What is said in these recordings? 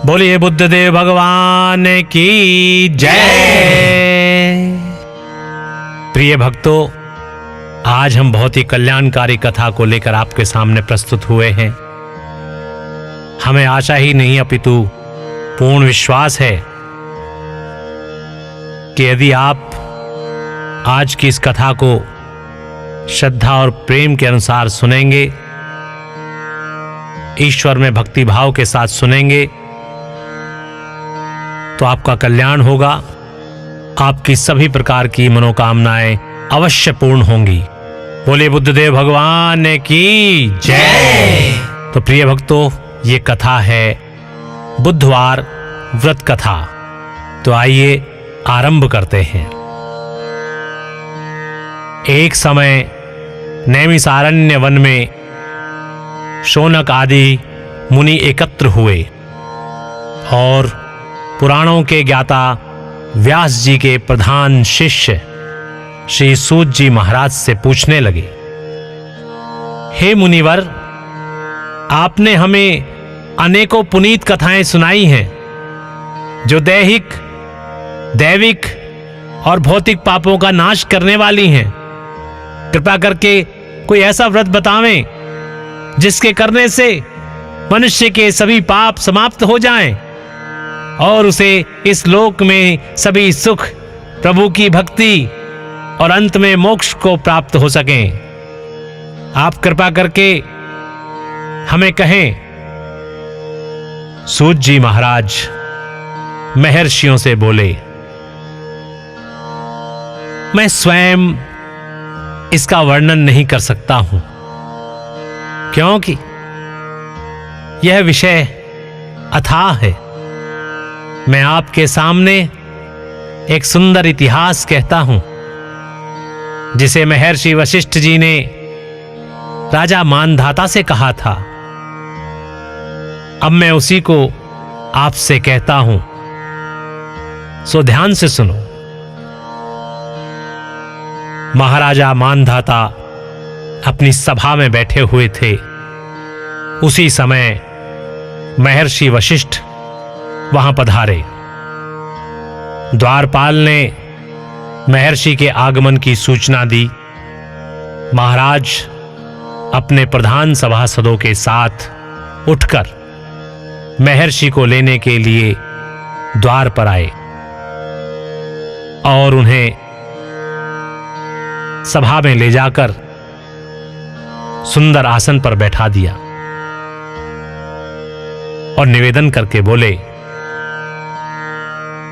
बोलिए बुद्धदेव भगवान की जय। प्रिय भक्तों, आज हम बहुत ही कल्याणकारी कथा को लेकर आपके सामने प्रस्तुत हुए हैं। हमें आशा ही नहीं अपितु पूर्ण विश्वास है कि यदि आप आज की इस कथा को श्रद्धा और प्रेम के अनुसार सुनेंगे, ईश्वर में भक्ति भाव के साथ सुनेंगे, तो आपका कल्याण होगा। आपकी सभी प्रकार की मनोकामनाएं अवश्य पूर्ण होंगी। बोले बुद्धदेव भगवान की जय। तो प्रिय भक्तों, ये कथा है बुधवार व्रत कथा। तो आइए आरंभ करते हैं। एक समय नैमिषारण्य वन में शौनक आदि मुनि एकत्र हुए और पुराणों के ज्ञाता व्यास जी के प्रधान शिष्य श्री सूत जी महाराज से पूछने लगे, हे मुनिवर, आपने हमें अनेकों पुनीत कथाएं सुनाई हैं जो दैविक और भौतिक पापों का नाश करने वाली हैं। कृपा करके कोई ऐसा व्रत बतावें जिसके करने से मनुष्य के सभी पाप समाप्त हो जाएं और उसे इस लोक में सभी सुख, प्रभु की भक्ति और अंत में मोक्ष को प्राप्त हो सकें। आप कृपा करके हमें कहें। सूत जी महाराज महर्षियों से बोले, मैं स्वयं इसका वर्णन नहीं कर सकता हूं, क्योंकि यह विषय अथाह है। मैं आपके सामने एक सुंदर इतिहास कहता हूं जिसे महर्षि वशिष्ठ जी ने राजा मानधाता से कहा था। अब मैं उसी को आपसे कहता हूं, सो ध्यान से सुनो। महाराजा मानधाता अपनी सभा में बैठे हुए थे। उसी समय महर्षि वशिष्ठ वहां पधारे। द्वारपाल ने महर्षि के आगमन की सूचना दी। महाराज अपने प्रधान सभासदों के साथ उठकर महर्षि को लेने के लिए द्वार पर आए और उन्हें सभा में ले जाकर सुंदर आसन पर बैठा दिया और निवेदन करके बोले,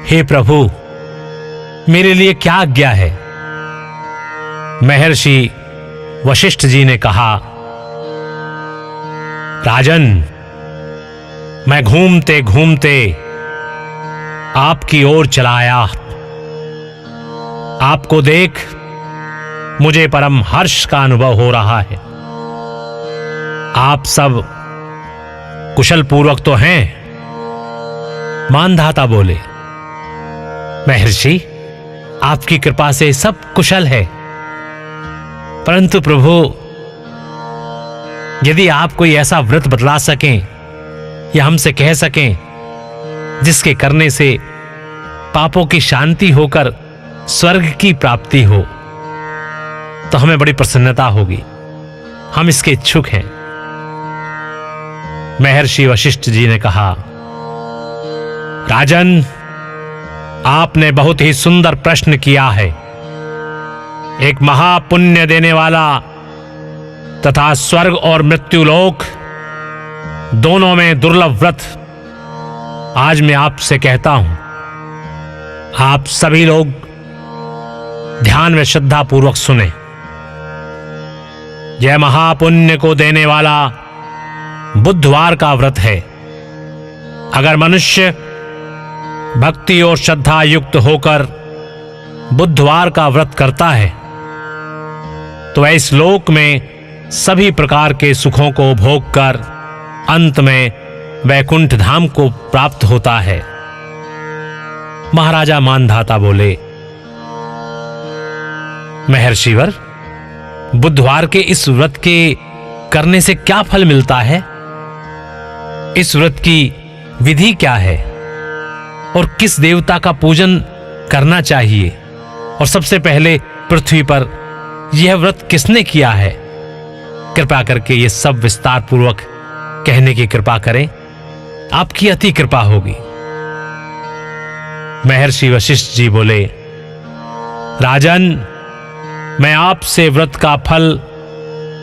हे प्रभु, मेरे लिए क्या आज्ञा है? महर्षि वशिष्ठ जी ने कहा, राजन, मैं घूमते घूमते आपकी ओर चला आया। आपको देख मुझे परम हर्ष का अनुभव हो रहा है। आप सब कुशल पूर्वक तो हैं? मानधाता बोले, महर्षि, आपकी कृपा से सब कुशल है, परंतु प्रभु, यदि आप कोई ऐसा व्रत बतला सकें या हमसे कह सकें जिसके करने से पापों की शांति होकर स्वर्ग की प्राप्ति हो, तो हमें बड़ी प्रसन्नता होगी। हम इसके इच्छुक हैं। महर्षि वशिष्ठ जी ने कहा, राजन, आपने बहुत ही सुंदर प्रश्न किया है। एक महापुण्य देने वाला तथा स्वर्ग और मृत्युलोक दोनों में दुर्लभ व्रत आज मैं आपसे कहता हूं। आप सभी लोग ध्यान में श्रद्धा पूर्वक सुने। यह महापुण्य को देने वाला बुधवार का व्रत है। अगर मनुष्य भक्ति और श्रद्धा युक्त होकर बुधवार का व्रत करता है तो वह इस लोक में सभी प्रकार के सुखों को भोग कर अंत में वैकुंठ धाम को प्राप्त होता है। महाराजा मानधाता बोले, महर्षिवर, बुधवार के इस व्रत के करने से क्या फल मिलता है? इस व्रत की विधि क्या है और किस देवता का पूजन करना चाहिए, और सबसे पहले पृथ्वी पर यह व्रत किसने किया है, कृपा करके ये सब विस्तार पूर्वक कहने की कृपा करें, आपकी अति कृपा होगी। महर्षि वशिष्ठ जी बोले, राजन, मैं आपसे व्रत का फल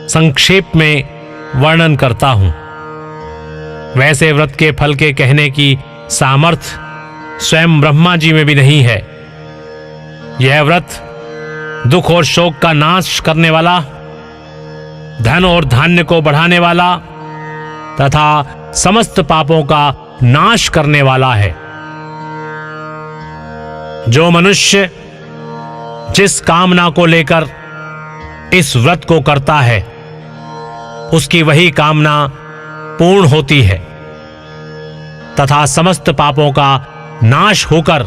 संक्षेप में वर्णन करता हूं। वैसे व्रत के फल के कहने की सामर्थ्य स्वयं ब्रह्मा जी में भी नहीं है। यह व्रत दुख और शोक का नाश करने वाला, धन और धान्य को बढ़ाने वाला तथा समस्त पापों का नाश करने वाला है। जो मनुष्य जिस कामना को लेकर इस व्रत को करता है, उसकी वही कामना पूर्ण होती है तथा समस्त पापों का नाश होकर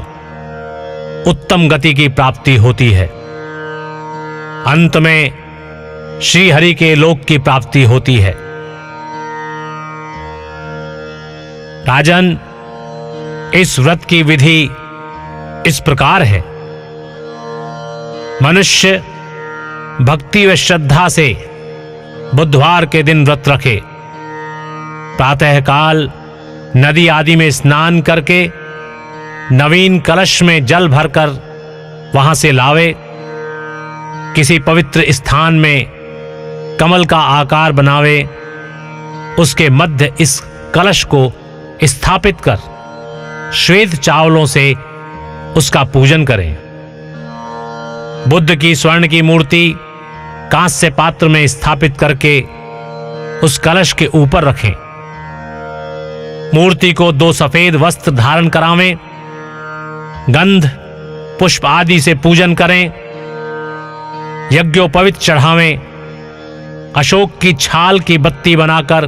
उत्तम गति की प्राप्ति होती है। अंत में श्री हरि के लोक की प्राप्ति होती है। राजन, इस व्रत की विधि इस प्रकार है। मनुष्य भक्ति व श्रद्धा से बुधवार के दिन व्रत रखे, प्रातःकाल नदी आदि में स्नान करके नवीन कलश में जल भरकर वहां से लावे, किसी पवित्र स्थान में कमल का आकार बनावे, उसके मध्य इस कलश को स्थापित कर श्वेत चावलों से उसका पूजन करें। बुद्ध की स्वर्ण की मूर्ति कांस्य पात्र में स्थापित करके उस कलश के ऊपर रखें। मूर्ति को 2 सफेद वस्त्र धारण करावें, गंध पुष्प आदि से पूजन करें, यज्ञोपवीत चढ़ावें, अशोक की छाल की बत्ती बनाकर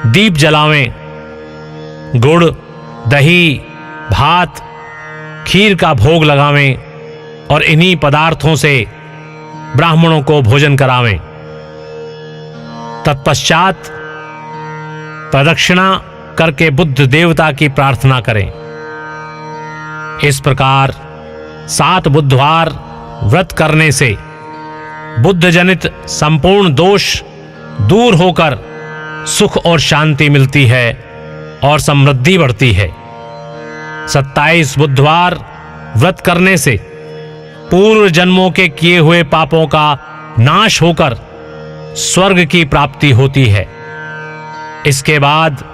दीप जलावें, गुड़, दही, भात, खीर का भोग लगावें और इन्हीं पदार्थों से ब्राह्मणों को भोजन करावें। तत्पश्चात प्रदक्षिणा करके बुद्ध देवता की प्रार्थना करें। इस प्रकार 7 बुधवार व्रत करने से बुद्ध जनित संपूर्ण दोष दूर होकर सुख और शांति मिलती है और समृद्धि बढ़ती है। 27 बुधवार व्रत करने से पूर्व जन्मों के किए हुए पापों का नाश होकर स्वर्ग की प्राप्ति होती है। इसके बाद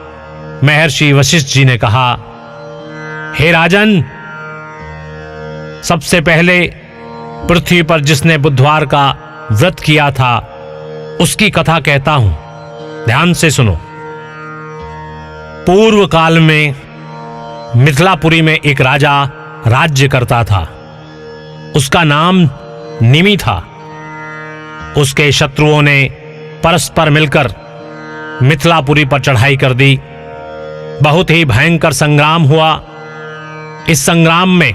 महर्षि वशिष्ठ जी ने कहा, हे राजन, सबसे पहले पृथ्वी पर जिसने बुधवार का व्रत किया था उसकी कथा कहता हूं, ध्यान से सुनो। पूर्व काल में मिथिलापुरी में एक राजा राज्य करता था। उसका नाम निमि था। उसके शत्रुओं ने परस्पर मिलकर मिथिलापुरी पर चढ़ाई कर दी। बहुत ही भयंकर संग्राम हुआ। इस संग्राम में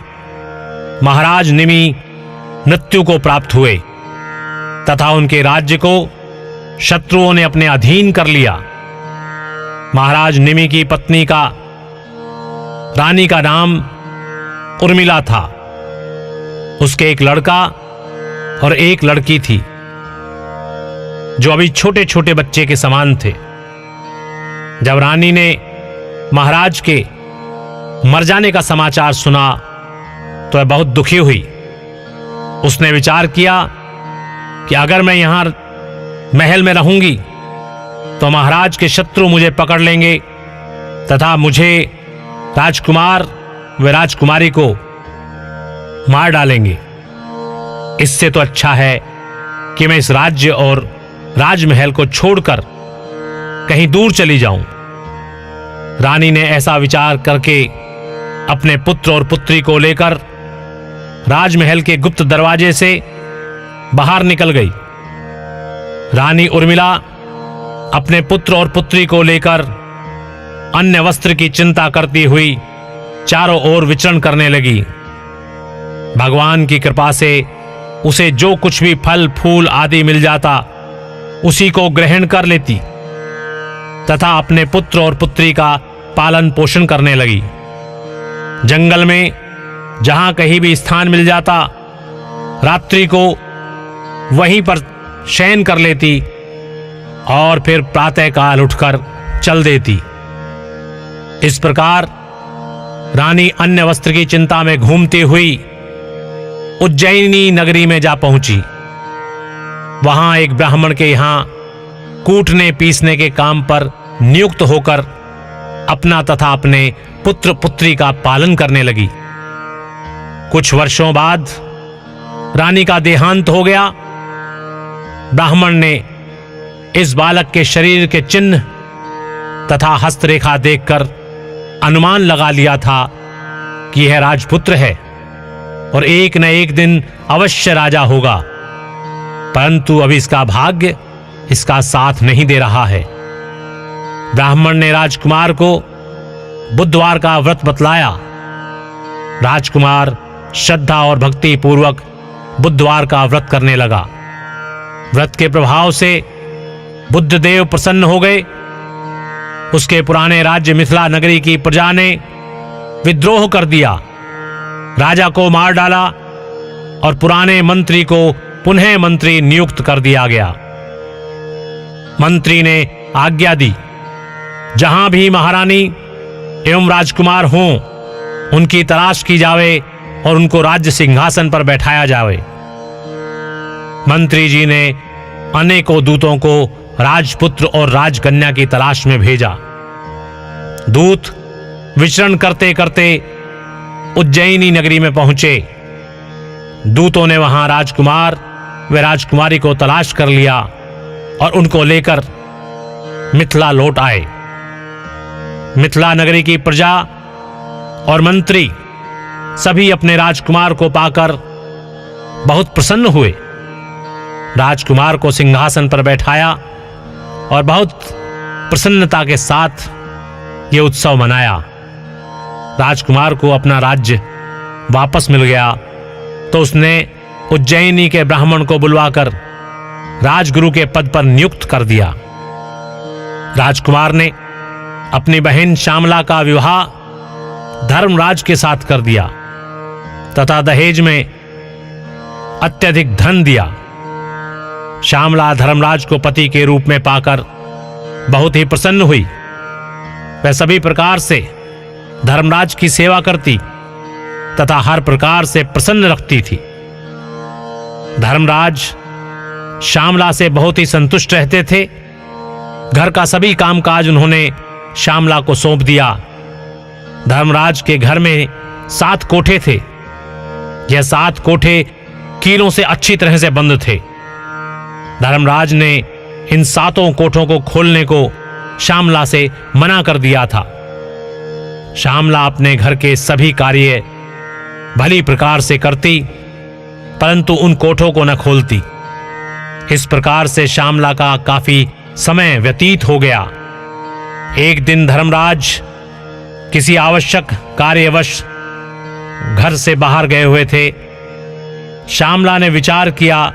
महाराज निमि मृत्यु को प्राप्त हुए तथा उनके राज्य को शत्रुओं ने अपने अधीन कर लिया। महाराज निमि की पत्नी का, रानी का नाम उर्मिला था। उसके एक लड़का और एक लड़की थी जो अभी छोटे छोटे बच्चे के समान थे। जब रानी ने महाराज के मर जाने का समाचार सुना तो वह बहुत दुखी हुई। उसने विचार किया कि अगर मैं यहां महल में रहूंगी तो महाराज के शत्रु मुझे पकड़ लेंगे तथा मुझे, राजकुमार व राजकुमारी को मार डालेंगे। इससे तो अच्छा है कि मैं इस राज्य और राजमहल को छोड़कर कहीं दूर चली जाऊं। रानी ने ऐसा विचार करके अपने पुत्र और पुत्री को लेकर राजमहल के गुप्त दरवाजे से बाहर निकल गई। रानी उर्मिला अपने पुत्र और पुत्री को लेकर अन्य वस्त्र की चिंता करती हुई चारों ओर विचरण करने लगी। भगवान की कृपा से उसे जो कुछ भी फल फूल आदि मिल जाता उसी को ग्रहण कर लेती तथा अपने पुत्र और पुत्री का पालन पोषण करने लगी। जंगल में जहां कहीं भी स्थान मिल जाता, रात्रि को वहीं पर शयन कर लेती और फिर प्रातःकाल उठकर चल देती। इस प्रकार रानी अन्य वस्त्र की चिंता में घूमती हुई उज्जैनी नगरी में जा पहुंची। वहां एक ब्राह्मण के यहां कूटने पीसने के काम पर नियुक्त होकर अपना तथा अपने पुत्र पुत्री का पालन करने लगी। कुछ वर्षों बाद रानी का देहांत हो गया। ब्राह्मण ने इस बालक के शरीर के चिन्ह तथा हस्तरेखा देखकर अनुमान लगा लिया था कि यह राजपुत्र है और एक न एक दिन अवश्य राजा होगा, परंतु अभी इसका भाग्य इसका साथ नहीं दे रहा है। ब्राह्मण ने राजकुमार को बुधवार का व्रत बतलाया। राजकुमार श्रद्धा और भक्ति पूर्वक बुधवार का व्रत करने लगा। व्रत के प्रभाव से बुद्धदेव प्रसन्न हो गए। उसके पुराने राज्य मिथिला नगरी की प्रजा ने विद्रोह कर दिया, राजा को मार डाला और पुराने मंत्री को पुनः मंत्री नियुक्त कर दिया गया। मंत्री ने आज्ञा दी, जहां भी महारानी एवं राजकुमार हों, उनकी तलाश की जावे और उनको राज्य सिंहासन पर बैठाया जावे। मंत्री जी ने अनेकों दूतों को राजपुत्र और राजकन्या की तलाश में भेजा। दूत विचरण करते करते उज्जैनी नगरी में पहुंचे। दूतों ने वहां राजकुमार व राजकुमारी को तलाश कर लिया और उनको लेकर मिथिला लौट आए। मिथिला नगरी की प्रजा और मंत्री सभी अपने राजकुमार को पाकर बहुत प्रसन्न हुए। राजकुमार को सिंहासन पर बैठाया और बहुत प्रसन्नता के साथ ये उत्सव मनाया। राजकुमार को अपना राज्य वापस मिल गया तो उसने उज्जैनी के ब्राह्मण को बुलवाकर राजगुरु के पद पर नियुक्त कर दिया। राजकुमार ने अपनी बहन श्यामला का विवाह धर्मराज के साथ कर दिया तथा दहेज में अत्यधिक धन दिया। श्यामला धर्मराज को पति के रूप में पाकर बहुत ही प्रसन्न हुई। वह सभी प्रकार से धर्मराज की सेवा करती तथा हर प्रकार से प्रसन्न रखती थी। धर्मराज श्यामला से बहुत ही संतुष्ट रहते थे। घर का सभी कामकाज उन्होंने श्यामला को सौंप दिया। धर्मराज के घर में 7 कोठे थे। यह 7 कोठे कीलों से अच्छी तरह से बंद थे। धर्मराज ने इन 7 कोठों को खोलने को श्यामला से मना कर दिया था। श्यामला अपने घर के सभी कार्य भली प्रकार से करती, परंतु उन कोठों को न खोलती। इस प्रकार से श्यामला का काफी समय व्यतीत हो गया। एक दिन धर्मराज किसी आवश्यक कार्यवश घर से बाहर गए हुए थे। श्यामला ने विचार किया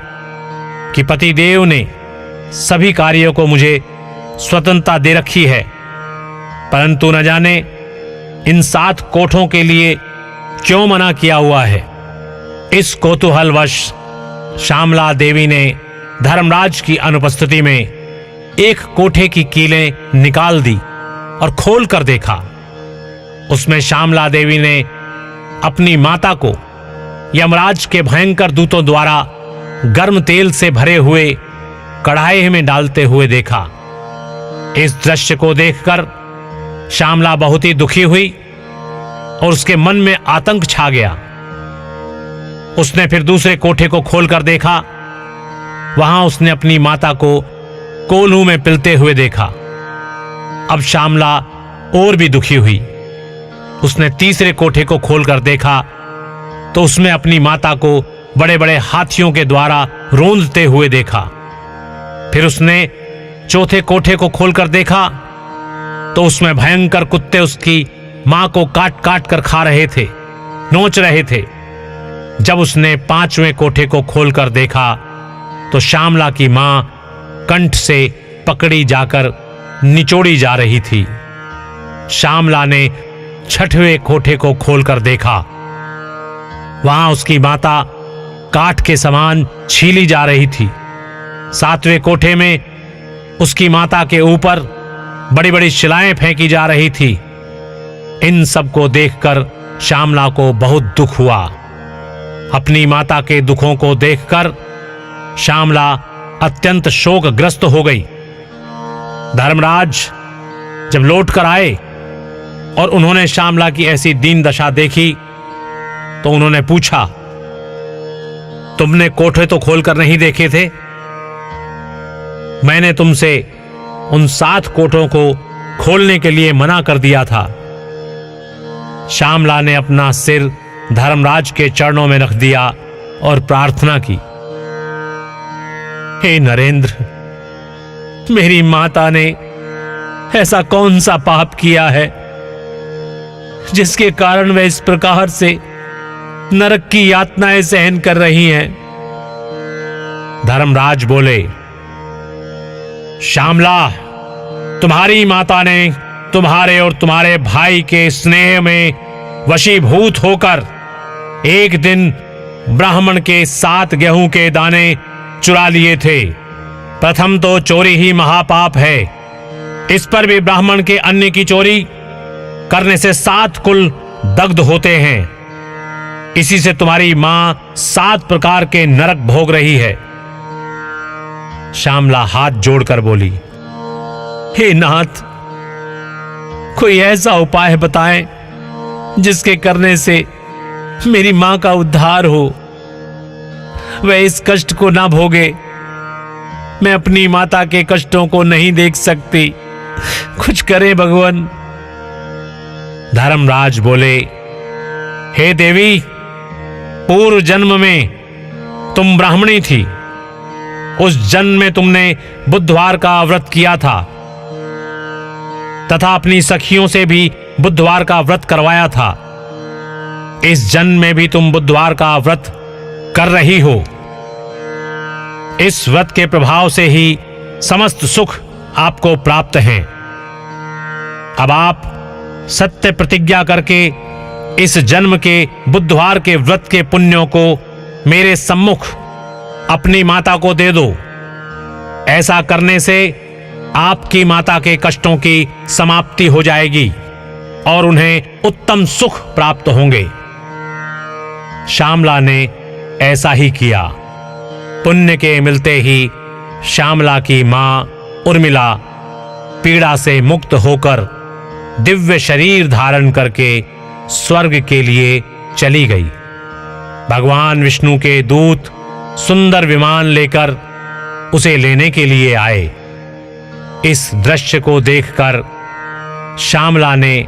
कि पतिदेव ने सभी कार्यों को मुझे स्वतंत्रता दे रखी है, परंतु न जाने इन 7 कोठों के लिए क्यों मना किया हुआ है। इस कौतूहलवश श्यामला देवी ने धर्मराज की अनुपस्थिति में एक कोठे की कीलें निकाल दी और खोल कर देखा। उसमें श्यामला देवी ने अपनी माता को यमराज के भयंकर दूतों द्वारा गर्म तेल से भरे हुए कढ़ाई में डालते हुए देखा। इस दृश्य को देखकर श्यामला बहुत ही दुखी हुई और उसके मन में आतंक छा गया। उसने फिर दूसरे कोठे को खोलकर देखा। वहां उसने अपनी माता को कोल्हू में पिलते हुए देखा। अब श्यामला और भी दुखी हुई। उसने तीसरे कोठे को खोलकर देखा तो उसमें अपनी माता को बड़े बड़े हाथियों के द्वारा रोंदते हुए देखा। फिर उसने चौथे कोठे को खोलकर देखा तो उसमें भयंकर कुत्ते उसकी मां को काट काट कर खा रहे थे, नोच रहे थे। जब उसने 5वें कोठे को खोलकर देखा तो श्यामला की मां कंठ से पकड़ी जाकर निचोड़ी जा रही थी। श्यामला ने 6वें कोठे को खोलकर देखा। वहां उसकी माता काठ के समान छीली जा रही थी। 7वें कोठे में उसकी माता के ऊपर बड़ी बड़ी शिलाएं फेंकी जा रही थी। इन सब को देखकर श्यामला को बहुत दुख हुआ। अपनी माता के दुखों को देखकर श्यामला अत्यंत शोकग्रस्त हो गई। धर्मराज जब लौटकर आए और उन्होंने श्यामला की ऐसी दीन दशा देखी तो उन्होंने पूछा, तुमने कोठे तो खोलकर नहीं देखे थे? मैंने तुमसे उन 7 कोठों को खोलने के लिए मना कर दिया था। श्यामला ने अपना सिर धर्मराज के चरणों में रख दिया और प्रार्थना की, हे नरेंद्र, मेरी माता ने ऐसा कौन सा पाप किया है जिसके कारण वह इस प्रकार से नरक की यातनाएं सहन कर रही हैं? धर्मराज बोले, श्यामला, तुम्हारी माता ने तुम्हारे और तुम्हारे भाई के स्नेह में वशीभूत होकर एक दिन ब्राह्मण के 7 गेहूं के दाने चुरा लिए थे। प्रथम तो चोरी ही महापाप है। इस पर भी ब्राह्मण के अन्न की चोरी करने से 7 कुल दग्ध होते हैं। इसी से तुम्हारी मां 7 प्रकार के नरक भोग रही है। श्यामला हाथ जोड़कर बोली, हे नाथ, कोई ऐसा उपाय बताएं जिसके करने से मेरी मां का उद्धार हो, वह इस कष्ट को ना भोगे। मैं अपनी माता के कष्टों को नहीं देख सकती, कुछ करे भगवान। धर्मराज बोले, हे देवी, पूर्व जन्म में तुम ब्राह्मणी थी। उस जन्म में तुमने बुधवार का व्रत किया था तथा अपनी सखियों से भी बुधवार का व्रत करवाया था। इस जन्म में भी तुम बुधवार का व्रत कर रही हो। इस व्रत के प्रभाव से ही समस्त सुख आपको प्राप्त हैं। अब आप सत्य प्रतिज्ञा करके इस जन्म के बुधवार के व्रत के पुण्यों को मेरे सम्मुख अपनी माता को दे दो। ऐसा करने से आपकी माता के कष्टों की समाप्ति हो जाएगी और उन्हें उत्तम सुख प्राप्त होंगे। श्यामला ने ऐसा ही किया। पुण्य के मिलते ही श्यामला की मां उर्मिला पीड़ा से मुक्त होकर दिव्य शरीर धारण करके स्वर्ग के लिए चली गई। भगवान विष्णु के दूत सुंदर विमान लेकर उसे लेने के लिए आए। इस दृश्य को देखकर श्यामला ने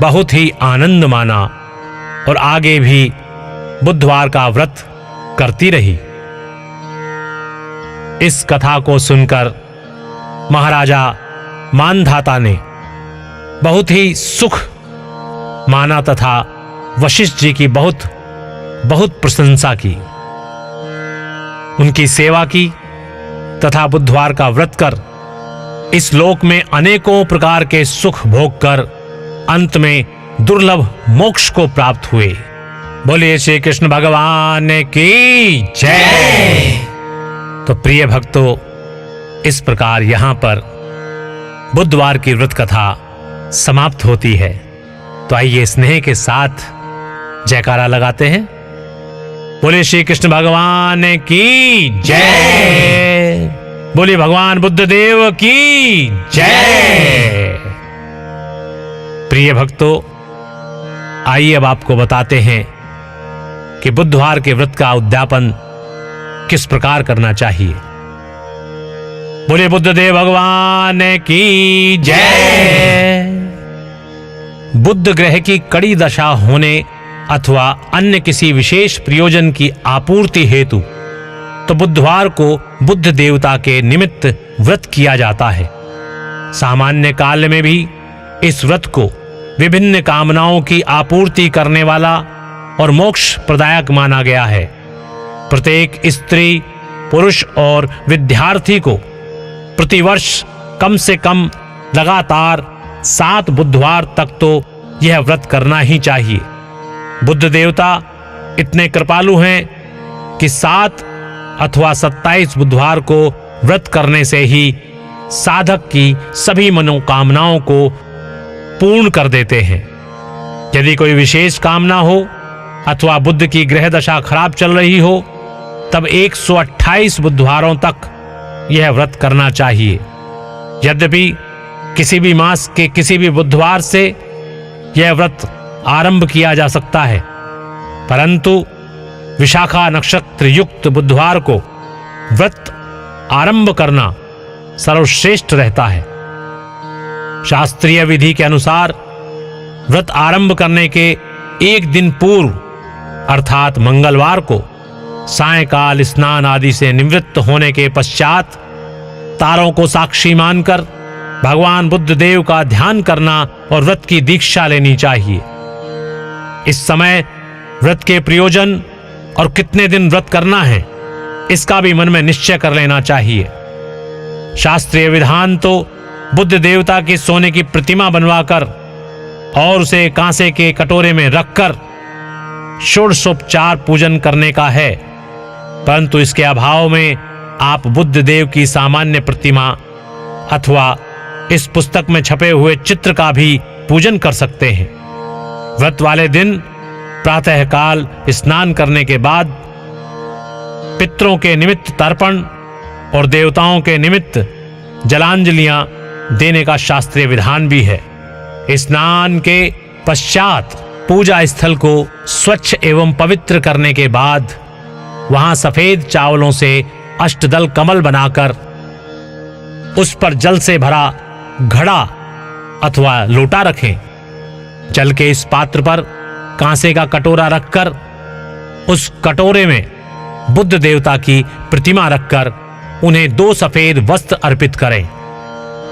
बहुत ही आनंद माना और आगे भी बुधवार का व्रत करती रही। इस कथा को सुनकर महाराजा मानधाता ने बहुत ही सुख माना तथा वशिष्ठ जी की बहुत बहुत प्रशंसा की, उनकी सेवा की तथा बुधवार का व्रत कर इस लोक में अनेकों प्रकार के सुख भोग कर अंत में दुर्लभ मोक्ष को प्राप्त हुए। बोलिए श्री कृष्ण भगवान की जय। तो प्रिय भक्तों, इस प्रकार यहां पर बुधवार की व्रत कथा समाप्त होती है। तो आइए स्नेह के साथ जयकारा लगाते हैं। बोलिए श्री कृष्ण भगवान की जय। बोलिए भगवान बुद्ध देव की जय। प्रिय भक्तों, आइए अब आपको बताते हैं कि बुधवार के व्रत का उद्यापन किस प्रकार करना चाहिए। बोलिए बुद्ध देव भगवान की जय। बुद्ध ग्रह की कड़ी दशा होने अथवा अन्य किसी विशेष प्रयोजन की आपूर्ति हेतु तो बुधवार को बुद्ध देवता के निमित्त व्रत किया जाता है। सामान्य काल में भी इस व्रत को विभिन्न कामनाओं की आपूर्ति करने वाला और मोक्ष प्रदायक माना गया है। प्रत्येक स्त्री, पुरुष और विद्यार्थी को प्रतिवर्ष कम से कम लगातार 7 बुधवार तक तो यह व्रत करना ही चाहिए। बुद्ध देवता इतने कृपालु हैं कि 7 अथवा 27 बुधवार को व्रत करने से ही साधक की सभी मनोकामनाओं को पूर्ण कर देते हैं। यदि कोई विशेष कामना हो अथवा बुद्ध की ग्रह दशा खराब चल रही हो तब 128 बुधवारों तक यह व्रत करना चाहिए। यद्यपि किसी भी मास के किसी भी बुधवार से यह व्रत आरंभ किया जा सकता है, परंतु विशाखा नक्षत्र युक्त बुधवार को व्रत आरंभ करना सर्वश्रेष्ठ रहता है। शास्त्रीय विधि के अनुसार व्रत आरंभ करने के एक दिन पूर्व अर्थात मंगलवार को सायंकाल स्नान आदि से निवृत्त होने के पश्चात तारों को साक्षी मानकर भगवान बुद्ध देव का ध्यान करना और व्रत की दीक्षा लेनी चाहिए। इस समय व्रत के प्रयोजन और कितने दिन व्रत करना है इसका भी मन में निश्चय कर लेना चाहिए। शास्त्रीय विधान तो बुद्ध देवता की सोने की प्रतिमा बनवाकर और उसे कांसे के कटोरे में रखकर षोडशोपचार पूजन करने का है, परंतु इसके अभाव में आप बुद्ध देव की सामान्य प्रतिमा अथवा इस पुस्तक में छपे हुए चित्र का भी पूजन कर सकते हैं। व्रत वाले दिन प्रातःकाल स्नान करने के बाद पितरों के निमित्त तर्पण और देवताओं के निमित्त जलांजलियां देने का शास्त्रीय विधान भी है। स्नान के पश्चात पूजा स्थल को स्वच्छ एवं पवित्र करने के बाद वहां सफेद चावलों से अष्टदल कमल बनाकर उस पर जल से भरा घड़ा अथवा लोटा रखें। जल के इस पात्र पर कांसे का कटोरा रखकर उस कटोरे में बुद्ध देवता की प्रतिमा रखकर उन्हें 2 सफेद वस्त्र अर्पित करें।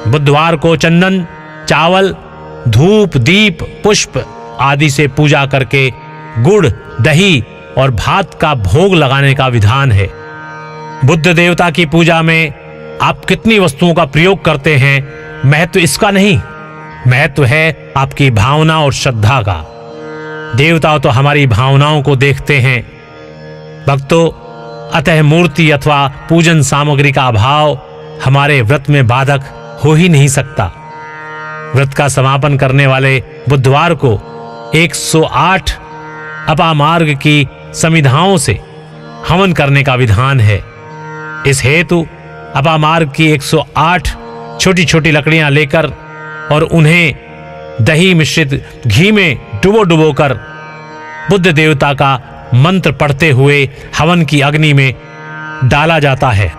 बुधवार को चंदन, चावल, धूप, दीप, पुष्प आदि से पूजा करके गुड़, दही और भात का भोग लगाने का विधान है। बुद्ध देवता की पूजा में आप कितनी वस्तुओं का प्रयोग करते हैं महत्व इसका नहीं, महत्व है आपकी भावना और श्रद्धा का। देवता तो हमारी भावनाओं को देखते हैं। भक्तों, अतः मूर्ति अथवा पूजन सामग्री का अभाव हमारे व्रत में बाधक हो ही नहीं सकता। व्रत का समापन करने वाले बुधवार को 108 अपामार्ग की समिधाओं से हवन करने का विधान है। इस हेतु अपामार्ग की 108 छोटी छोटी लकड़ियां लेकर और उन्हें दही मिश्रित घी में डुबो कर बुद्ध देवता का मंत्र पढ़ते हुए हवन की अग्नि में डाला जाता है।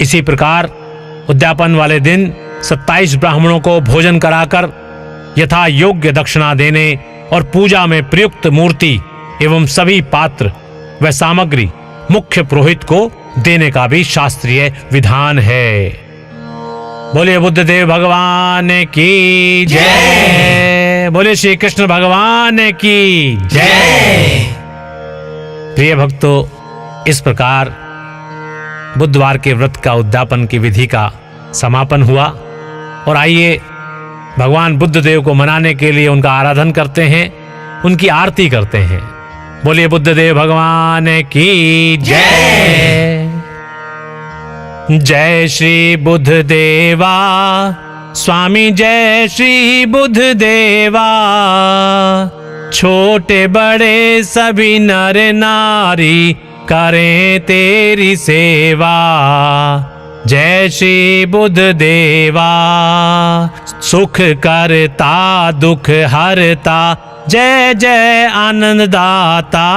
इसी प्रकार उद्यापन वाले दिन 27 ब्राह्मणों को भोजन कराकर यथा योग्य दक्षिणा देने और पूजा में प्रयुक्त मूर्ति एवं सभी पात्र व सामग्री मुख्य पुरोहित को देने का भी शास्त्रीय विधान है। बोलिए बुद्ध देव भगवान की जय। बोलिए श्री कृष्ण भगवान की जय। प्रिय भक्तों, इस प्रकार बुधवार के व्रत का उद्यापन की विधि का समापन हुआ और आइए भगवान बुद्ध देव को मनाने के लिए उनका आराधन करते हैं, उनकी आरती करते हैं। बोलिए बुद्ध देव भगवान की जय। जय श्री बुद्ध देवा स्वामी, जय श्री बुद्ध देवा। छोटे बड़े सभी नर नारी करें तेरी सेवा। जय श्री बुद्ध देवा। सुख करता दुख हरता, जय जय आनंद दाता।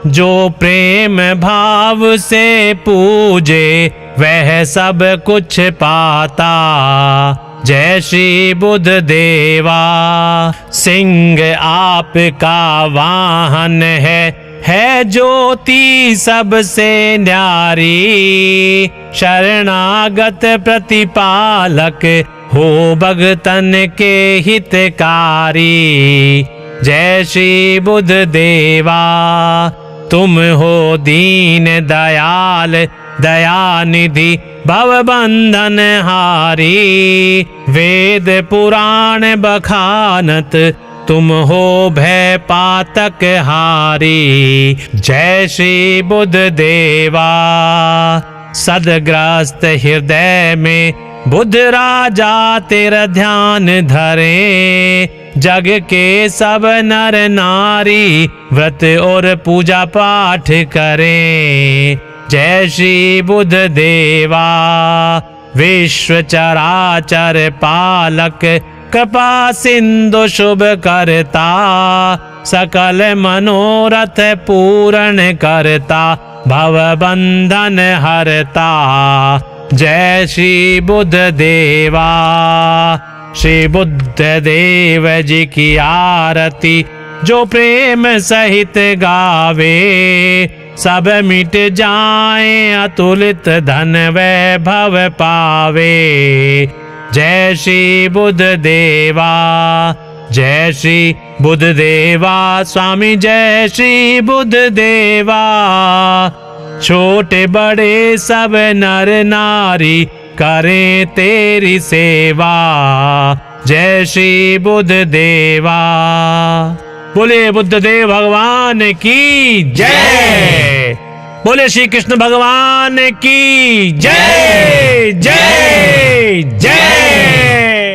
जो प्रेम भाव से पूजे वह सब कुछ पाता। जय श्री बुद्ध देवा। सिंह आपका वाहन है ज्योति सबसे न्यारी। शरणागत प्रतिपालक हो भगतन के हितकारी। जय श्री बुद्ध देवा। तुम हो दीन दयाल दयानिधि भव बंधन हारी। वेद पुराण बखानत तुम हो भय पातक हारी। जय श्री बुद्ध देवा। सदग्रस्त हृदय में बुद्ध राजा तेरा ध्यान धरे। जग के सब नर नारी व्रत और पूजा पाठ करें। जय श्री बुद्ध देवा। विश्व चराचर पालक कृपा सिंधु शुभ करता। सकल मनोरथ पूर्ण करता भव बंधन हरता। जय श्री बुद्ध देवा। श्री बुद्ध देव जी की आरती जो प्रेम सहित गावे। सब मिट जाए अतुलित धन वैभव पावे। जय श्री बुद्ध देवा। जय श्री बुद्ध देवा। स्वामी जय श्री बुद्ध देवा। छोटे बड़े सब नर नारी करें तेरी सेवा। जय श्री बुद्ध देवा। बोले बुद्ध देव भगवान की जय। बोले श्री कृष्ण भगवान की जय जय जय।